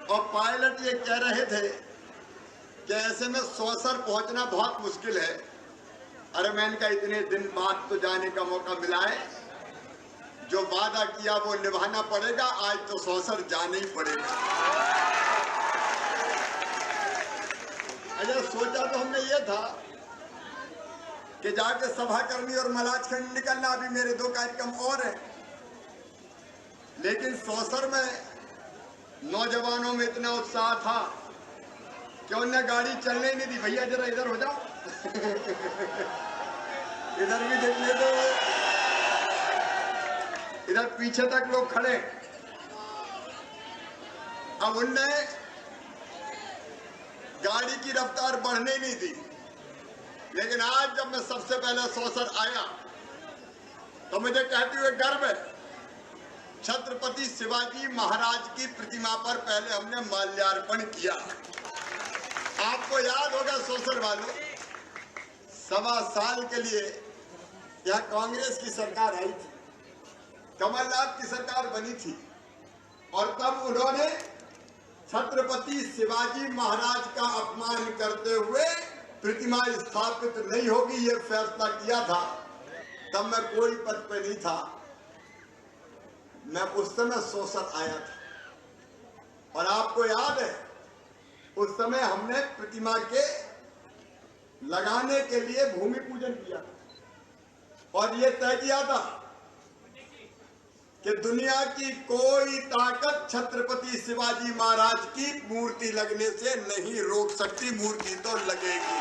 और पायलट ये कह रहे थे कि ऐसे में सौसर पहुंचना बहुत मुश्किल है। अरे मैंने कहा इतने दिन बाद तो जाने का मौका मिला है, जो वादा किया वो निभाना पड़ेगा। आज तो सौसर जाना ही पड़ेगा। अरे सोचा तो हमने ये था कि जाके सभा करनी और मलाजखंड निकलना, अभी मेरे 2 कार्यक्रम और हैं। लेकिन सौसर में नौजवानों में इतना उत्साह था कि उन्होंने गाड़ी चलने नहीं दी। भैया जरा इधर हो जाओ इधर भी देखने दो, इधर पीछे तक लोग खड़े। अब उनने गाड़ी की रफ्तार बढ़ने नहीं दी। लेकिन आज जब मैं सबसे पहले सौसर आया तो मुझे कहते हुए गर्व है, छत्रपति शिवाजी महाराज की प्रतिमा पर पहले हमने माल्यार्पण किया। आपको याद होगा सौसर वालों, 1.25 साल के लिए यहाँ कांग्रेस की सरकार आई थी, कमलनाथ की सरकार बनी थी, और तब उन्होंने छत्रपति शिवाजी महाराज का अपमान करते हुए प्रतिमा स्थापित नहीं होगी ये फैसला किया था। तब मैं कोई पद पे नहीं था, मैं उस समय सौसर आया था। और आपको याद है उस समय हमने प्रतिमा के लगाने के लिए भूमि पूजन किया और ये तय किया था कि दुनिया की कोई ताकत छत्रपति शिवाजी महाराज की मूर्ति लगने से नहीं रोक सकती, मूर्ति तो लगेगी।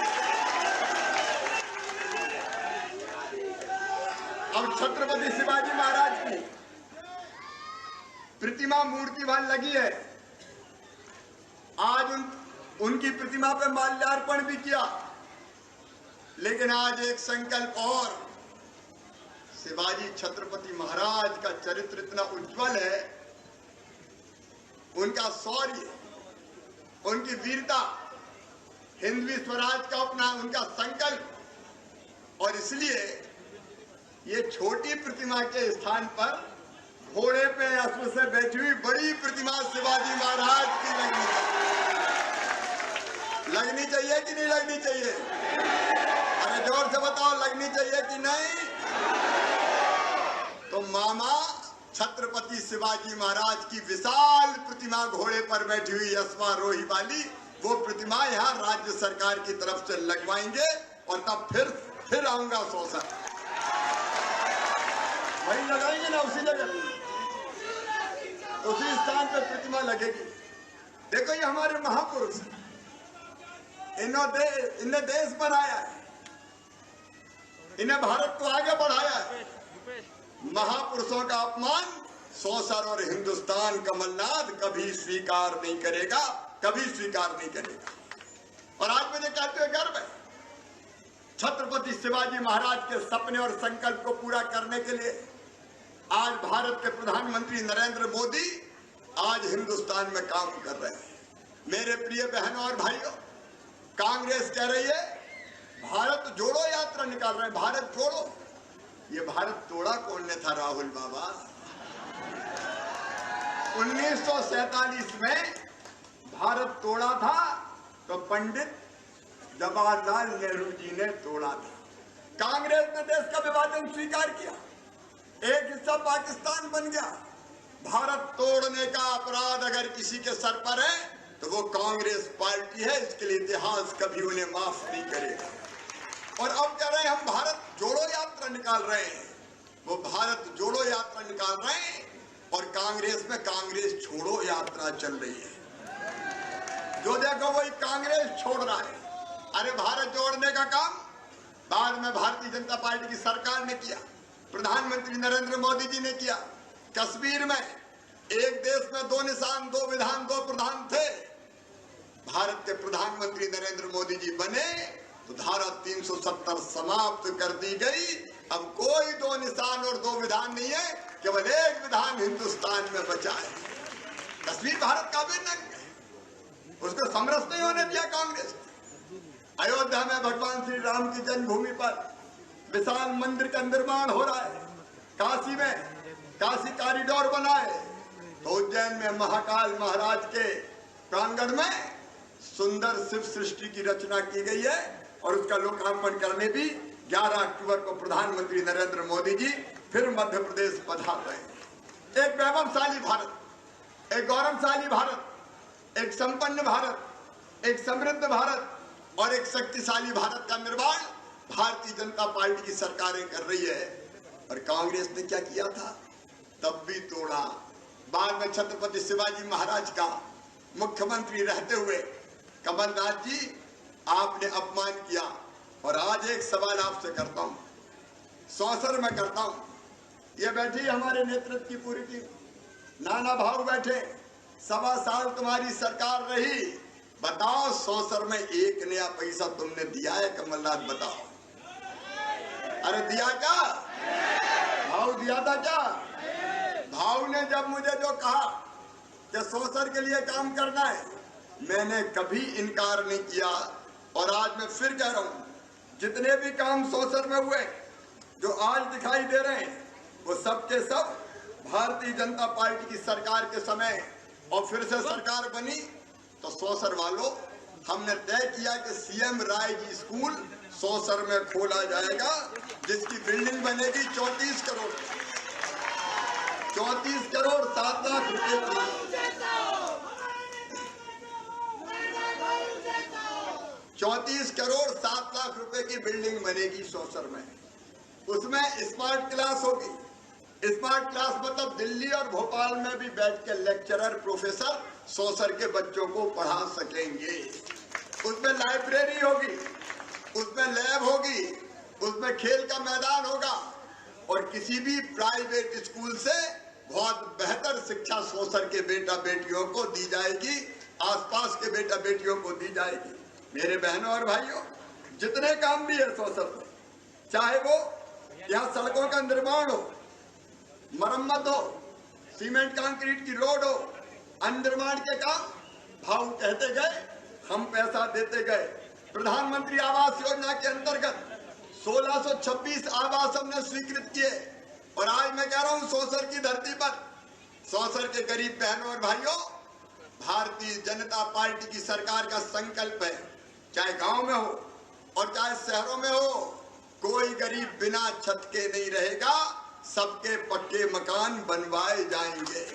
अब छत्रपति शिवाजी महाराज की प्रतिमा मूर्ति वहां लगी है। आज उनकी प्रतिमा पे माल्यार्पण भी किया। लेकिन आज एक संकल्प और, शिवाजी छत्रपति महाराज का चरित्र इतना उज्जवल है, उनका शौर्य, उनकी वीरता, हिंदवी स्वराज का अपना उनका संकल्प, और इसलिए ये छोटी प्रतिमा के स्थान पर घोड़े पे अश्व से बैठी हुई बड़ी प्रतिमा शिवाजी महाराज की लगनी चाहिए कि नहीं लगनी चाहिए? अरे जोर से बताओ, लगनी चाहिए कि नहीं? तो मामा छत्रपति शिवाजी महाराज की विशाल प्रतिमा घोड़े पर बैठी हुई अश्वारोही वाली, वो प्रतिमा यहाँ राज्य सरकार की तरफ से लगवाएंगे और तब फिर आऊंगा सौसर। वही लगाएंगे ना, उसी जगह उसी स्थान पर प्रतिमा लगेगी। देखो ये हमारे महापुरुष, इन्हें देश बनाया है, इन्हें भारत को आगे बढ़ाया है। महापुरुषों का अपमान सौसर और हिंदुस्तान कमलनाथ कभी स्वीकार नहीं करेगा, कभी स्वीकार नहीं करेगा। और आज मुझे कहते हुए गर्व है, छत्रपति शिवाजी महाराज के सपने और संकल्प को पूरा करने के लिए आज भारत के प्रधानमंत्री नरेंद्र मोदी आज हिंदुस्तान में काम कर रहे हैं। मेरे प्रिय बहनों और भाइयों, कांग्रेस कह रही है भारत जोड़ो यात्रा निकाल रहे हैं, भारत जोड़ो। ये भारत तोड़ा कौन ने था राहुल बाबा? 1947 में भारत तोड़ा था तो पंडित जवाहरलाल नेहरू जी ने तोड़ा था। कांग्रेस ने देश का विभाजन स्वीकार किया, एक हिस्सा पाकिस्तान बन गया। भारत तोड़ने का अपराध अगर किसी के सर पर है तो वो कांग्रेस पार्टी है, इसके लिए इतिहास कभी उन्हें माफ नहीं करेगा। और अब कह रहे हैं हम भारत जोड़ो यात्रा निकाल रहे हैं, वो भारत जोड़ो यात्रा निकाल रहे हैं और कांग्रेस में कांग्रेस छोड़ो यात्रा चल रही है। जो देखो वही कांग्रेस छोड़ रहा है। अरे भारत जोड़ने का काम बाद में भारतीय जनता पार्टी की सरकार ने किया, प्रधानमंत्री नरेंद्र मोदी जी ने किया। कश्मीर में एक देश में 2 निशान 2 विधान 2 प्रधान थे। भारत के प्रधानमंत्री नरेंद्र मोदी जी बने तो धारा 370 समाप्त कर दी गई। अब कोई 2 निशान और 2 विधान नहीं है, केवल एक विधान हिंदुस्तान में बचा है। कश्मीर भारत का अभिन्न अंग है, उसको समरस नहीं होने दिया कांग्रेस। अयोध्या में भगवान श्री राम की जन्मभूमि पर विशाल मंदिर का निर्माण हो रहा है। काशी में काशी कॉरिडोर बना है, तो उज्जैन में महाकाल महाराज के प्रांगण में सुंदर शिव सृष्टि की रचना की गई है और उसका लोकार्पण करने भी 11 अक्टूबर को प्रधानमंत्री नरेंद्र मोदी जी फिर मध्य प्रदेश पधार रहे हैं। एक वैभवशाली भारत, एक गौरवशाली भारत, एक संपन्न भारत, एक समृद्ध भारत और एक शक्तिशाली भारत का निर्माण भारतीय जनता पार्टी की सरकारें कर रही है। और कांग्रेस ने क्या किया था? तब भी तोड़ा। बाद में छत्रपति शिवाजी महाराज का मुख्यमंत्री रहते हुए कमलनाथ जी आपने अपमान किया। और आज एक सवाल आपसे करता हूं, सौसर में करता हूं, ये बैठी हमारे नेतृत्व की पूरी टीम, नाना भाव बैठे, 1.25 साल तुम्हारी सरकार रही, बताओ सौसर में एक नया पैसा तुमने दिया है? कमलनाथ बताओ। अरे दिया क्या? भाव दिया था क्या? भाव ने जब मुझे जो कहा कि सौसर के लिए काम करना है, मैंने कभी इनकार नहीं किया। और आज मैं फिर कह रहा हूं, जितने भी काम सौसर में हुए जो आज दिखाई दे रहे हैं, वो सब के सब भारतीय जनता पार्टी की सरकार के समय और फिर से सरकार बनी तो सौसर वालों हमने तय किया कि सीएम राय जी स्कूल सौसर में खोला जाएगा, जिसकी बिल्डिंग बनेगी 34 करोड़ 7 लाख रुपए की। 34 करोड़ 7 लाख रुपए की बिल्डिंग बनेगी सौसर में। उसमें स्मार्ट क्लास होगी। स्मार्ट क्लास मतलब दिल्ली और भोपाल में भी बैठ के लेक्चरर प्रोफेसर सौसर के बच्चों को पढ़ा सकेंगे। उसमें लाइब्रेरी होगी, उसमें लैब होगी, उसमें खेल का मैदान होगा और किसी भी प्राइवेट स्कूल से बहुत बेहतर शिक्षा सौसर के बेटा बेटियों को दी जाएगी, आसपास के बेटा बेटियों को दी जाएगी। मेरे बहनों और भाइयों, जितने काम भी है सौसर में, चाहे वो यहाँ सड़कों का निर्माण हो, मरम्मत हो, सीमेंट कंक्रीट की रोड हो, निर्माण के काम, भाव कहते गए, हम पैसा देते गए। प्रधानमंत्री आवास योजना के अंतर्गत 1626 आवास हमने स्वीकृत किए। और आज मैं कह रहा हूं सौसर की धरती पर, सौसर के गरीब बहनों और भाइयों, भारतीय जनता पार्टी की सरकार का संकल्प है, चाहे गांव में हो और चाहे शहरों में हो, कोई गरीब बिना छत के नहीं रहेगा, सबके पक्के मकान बनवाए जाएंगे।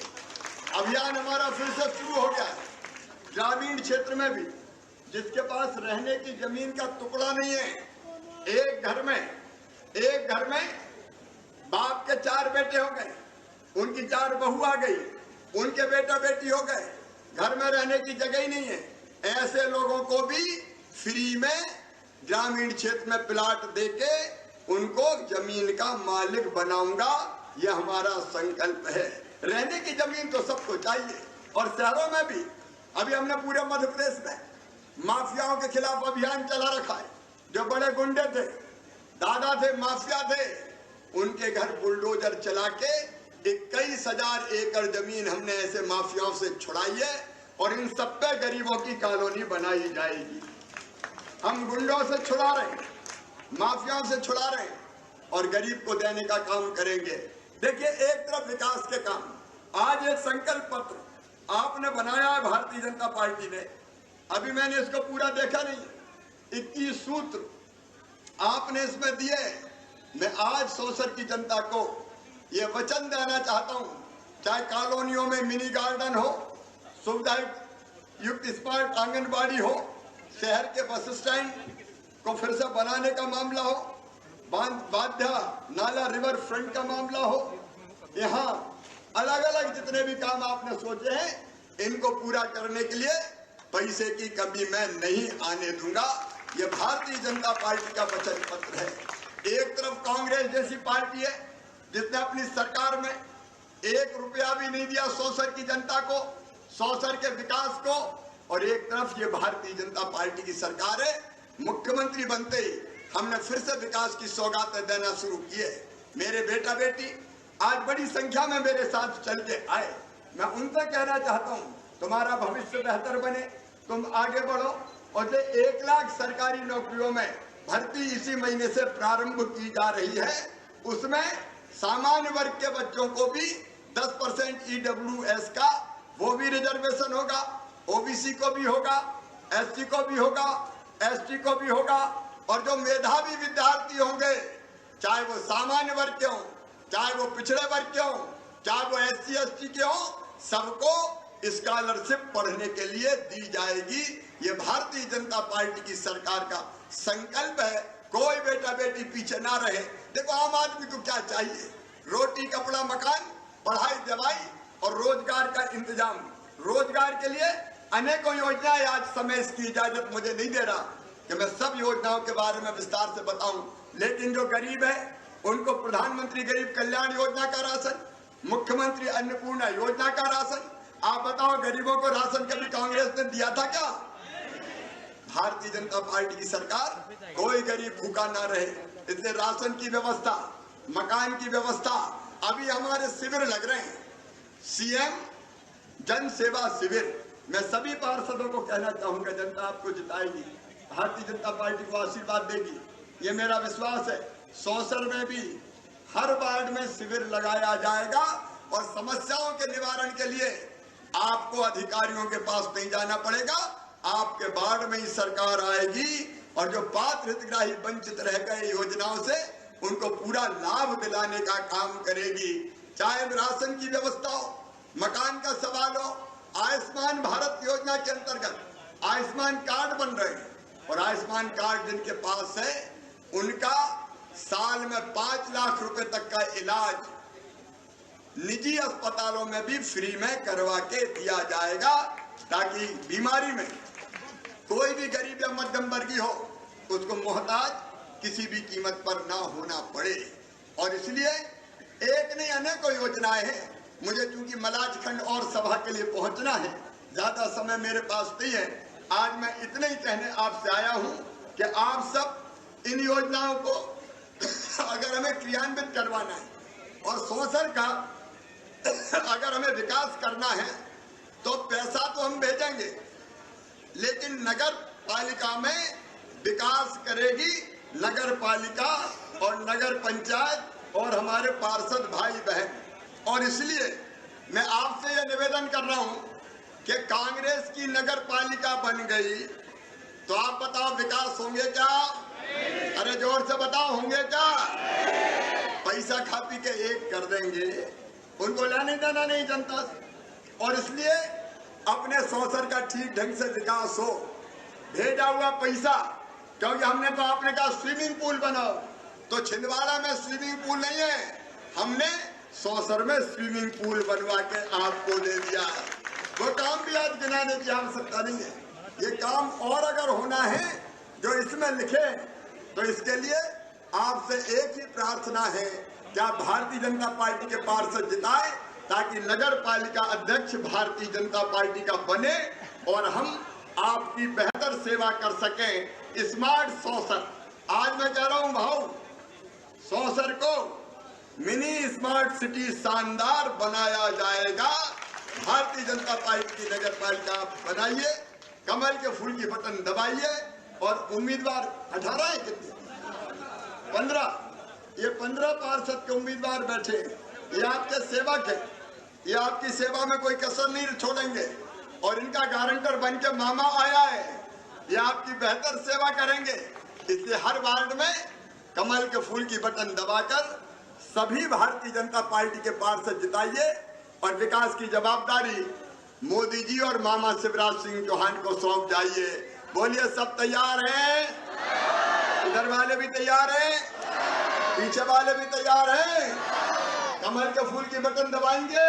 अभियान हमारा फिर से शुरू हो गया है। ग्रामीण क्षेत्र में भी जिसके पास रहने की जमीन का टुकड़ा नहीं है, एक घर में बाप के 4 बेटे हो गए, उनकी 4 बहू आ गई, उनके बेटा बेटी हो गए, घर में रहने की जगह ही नहीं है, ऐसे लोगों को भी फ्री में ग्रामीण क्षेत्र में प्लाट देके उनको जमीन का मालिक बनाऊंगा। यह हमारा संकल्प है। रहने की जमीन तो सबको चाहिए। और शहरों में भी अभी हमने पूरे मध्य प्रदेश में माफियाओं के खिलाफ अभियान चला रखा है। जो बड़े गुंडे थे, दादा थे, माफिया थे, उनके घर बुलडोजर चला के 21,000 एकड़ जमीन हमने ऐसे माफियाओं से छुड़ाई है और इन सब पे गरीबों की कॉलोनी बनाई जाएगी। हम गुंडों से छुड़ा रहे हैं, माफियाओं से छुड़ा रहे हैं और गरीब को देने का काम करेंगे। देखिए, एक तरफ विकास के काम, आज एक संकल्प पत्र आपने बनाया है भारतीय जनता पार्टी ने, अभी मैंने इसको पूरा देखा नहीं, 21 सूत्र आपने इसमें दिए। मैं आज सौसर की जनता को ये वचन देना चाहता हूं, चाहे कॉलोनियों में मिनी गार्डन हो, सुविधा युक्त स्मार्ट आंगनबाड़ी हो, शहर के बस स्टैंड को फिर से बनाने का मामला हो, बांधा नाला रिवर फ्रंट का मामला हो, यहाँ अलग अलग जितने भी काम आपने सोचे हैं, इनको पूरा करने के लिए पैसे की कमी मैं नहीं आने दूंगा। ये भारतीय जनता पार्टी का वचन पत्र है। एक तरफ कांग्रेस जैसी पार्टी है जिसने अपनी सरकार में 1 रुपया भी नहीं दिया सौसर की जनता को, सौसर के विकास को, और एक तरफ ये भारतीय जनता पार्टी की सरकार है, मुख्यमंत्री बनते ही हमने फिर से विकास की सौगातें देना शुरू की है। मेरे बेटा बेटी आज बड़ी संख्या में मेरे साथ चल के आए। मैं उनसे कहना चाहता हूँ, तुम्हारा भविष्य बेहतर बने, तुम आगे बढ़ो। और जो 1 लाख सरकारी नौकरियों में भर्ती इसी महीने से प्रारंभ की जा रही है, उसमें सामान्य वर्ग के बच्चों को भी 10% EWS का वो भी रिजर्वेशन होगा। ओबीसी को भी होगा, एससी को भी होगा, एसटी को भी होगा, और जो मेधावी विद्यार्थी होंगे, चाहे वो सामान्य वर्ग के हों, चाहे वो पिछड़े वर्ग के हों, चाहे वो एससी एसटी के हों, सबको स्कॉलरशिप पढ़ने के लिए दी जाएगी। ये भारतीय जनता पार्टी की सरकार का संकल्प है। कोई बेटा बेटी पीछे ना रहे। देखो आम आदमी को क्या चाहिए? रोटी कपड़ा मकान, पढ़ाई दवाई और रोजगार का इंतजाम। रोजगार के लिए अनेकों योजनाएं, आज समय इसकी इजाजत मुझे नहीं दे रहा कि मैं सब योजनाओं के बारे में विस्तार से बताऊं, लेकिन जो गरीब है उनको प्रधानमंत्री गरीब कल्याण योजना का राशन, मुख्यमंत्री अन्नपूर्णा योजना का राशन। आप बताओ, गरीबों को राशन कभी कांग्रेस ने दिया था क्या? भारतीय जनता पार्टी की सरकार, कोई गरीब भूखा ना रहे, इसलिए राशन की व्यवस्था, मकान की व्यवस्था। अभी हमारे शिविर लग रहे हैं, सीएम जन सेवा शिविर। मैं सभी पार्षदों को कहना चाहूंगा, जनता आपको जिताएगी, भारतीय जनता पार्टी को आशीर्वाद देगी, ये मेरा विश्वास है। सौसर में भी हर वार्ड में शिविर लगाया जाएगा और समस्याओं के निवारण के लिए आपको अधिकारियों के पास नहीं जाना पड़ेगा। आपके वार्ड में ही सरकार आएगी और जो पात्र हितग्राही वंचित रह गए योजनाओं से, उनको पूरा लाभ दिलाने का काम करेगी। चाहे राशन की व्यवस्था हो, मकान का सवाल हो, आयुष्मान भारत योजना के अंतर्गत आयुष्मान कार्ड बन रहे हैं, और आयुष्मान कार्ड जिनके पास है उनका साल में 5 लाख रुपए तक का इलाज निजी अस्पतालों में भी फ्री में करवा के दिया जाएगा, ताकि बीमारी में कोई भी गरीब या मध्यम वर्गीय हो उसको मोहताज किसी भी कीमत पर ना होना पड़े। और इसलिए एक नहीं अनेकों योजनाएं हैं। मुझे चूंकि मलाजखंड और सभा के लिए पहुंचना है, ज्यादा समय मेरे पास नहीं है। आज मैं इतने ही कहने आपसे आया हूं कि आप सब इन योजनाओं को अगर हमें क्रियान्वित करवाना है और सौसर का अगर हमें विकास करना है तो पैसा तो हम भेजेंगे, लेकिन नगर पालिका में विकास करेगी नगर पालिका और नगर पंचायत और हमारे पार्षद भाई बहन। और इसलिए मैं आपसे यह निवेदन कर रहा हूं कि कांग्रेस की नगर पालिका बन गई तो आप बताओ विकास होंगे क्या? अरे जोर से बताओ, होंगे क्या? पैसा खा पी के एक कर देंगे, उनको लेने देना नहीं जनता से। और इसलिए अपने सौसर का ठीक ढंग से विकास हो, भेजा हुआ पैसा, क्योंकि हमने तो आपने कहा स्विमिंग पूल बनाओ, तो छिंदवाड़ा में स्विमिंग पूल नहीं है, हमने सौसर में स्विमिंग पूल बनवा के आपको दे दिया है। वो काम भी आज गिनाने की आवश्यकता नहीं है। ये काम और अगर होना है जो इसमें लिखे, तो इसके लिए आपसे एक ही प्रार्थना है कि आप भारतीय जनता पार्टी के पार्षद जिताए, ताकि नगर पालिका अध्यक्ष भारतीय जनता पार्टी का बने और हम आपकी बेहतर सेवा कर सकें। स्मार्ट सौसर, आज मैं कह रहा हूं भाऊ, सौसर को मिनी स्मार्ट सिटी शानदार बनाया जाएगा। भारतीय जनता पार्टी की नगर पालिका बनाइए, कमल के फूल की बटन दबाइए और उम्मीदवार 18 है कितने? 15। ये 15 पार्षद के उम्मीदवार बैठे, ये आपके सेवक है, ये आपकी सेवा में कोई कसर नहीं छोड़ेंगे और इनका गारंटर बन के मामा आया है, ये आपकी बेहतर सेवा करेंगे। इसलिए हर वार्ड में कमल के फूल की बटन दबाकर सभी भारतीय जनता पार्टी के पार्षद जिताइए और विकास की जवाबदारी मोदी जी और मामा शिवराज सिंह चौहान को सौंप जाइए। बोलिए, सब तैयार हैं? इधर वाले भी तैयार हैं, पीछे वाले भी तैयार हैं? कमल के फूल की बटन दबाएंगे,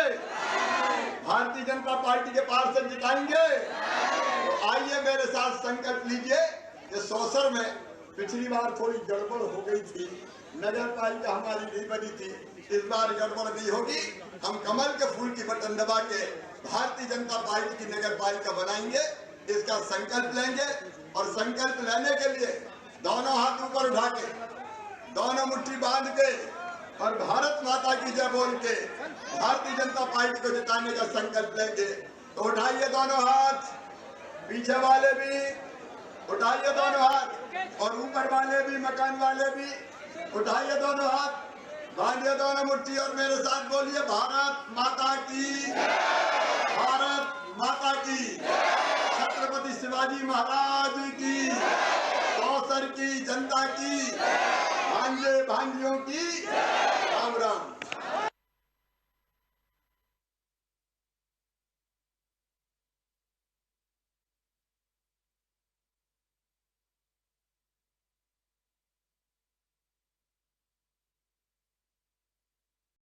भारतीय जनता पार्टी के पार्षद जिताएंगे। तो आइए मेरे साथ संकल्प लीजिए कि सौसर में पिछली बार थोड़ी गड़बड़ हो गई थी, नगर पालिका हमारी नहीं बनी थी, इस बार गड़बड़ नहीं होगी। हम कमल के फूल की बटन दबा के भारतीय जनता पार्टी की नगर पालिका बनाएंगे, इसका संकल्प लेंगे। और संकल्प लेने के लिए दोनों हाथ ऊपर उठा के, दोनों मुट्ठी बांध के और भारत माता की जय बोल के भारतीय जनता पार्टी को जिताने का संकल्प लेंगे। तो उठाइए दोनों हाथ, पीछे वाले भी उठाइए दोनों हाथ और ऊपर वाले भी, मकान वाले भी उठाइए दोनों हाथ, बांधिए दोनों मुट्ठी और मेरे साथ बोलिए, भारत माता की, भारत माता की। शिवाजी महाराज की, कौसर की जनता की, भांजे भांजियों की, राम राम।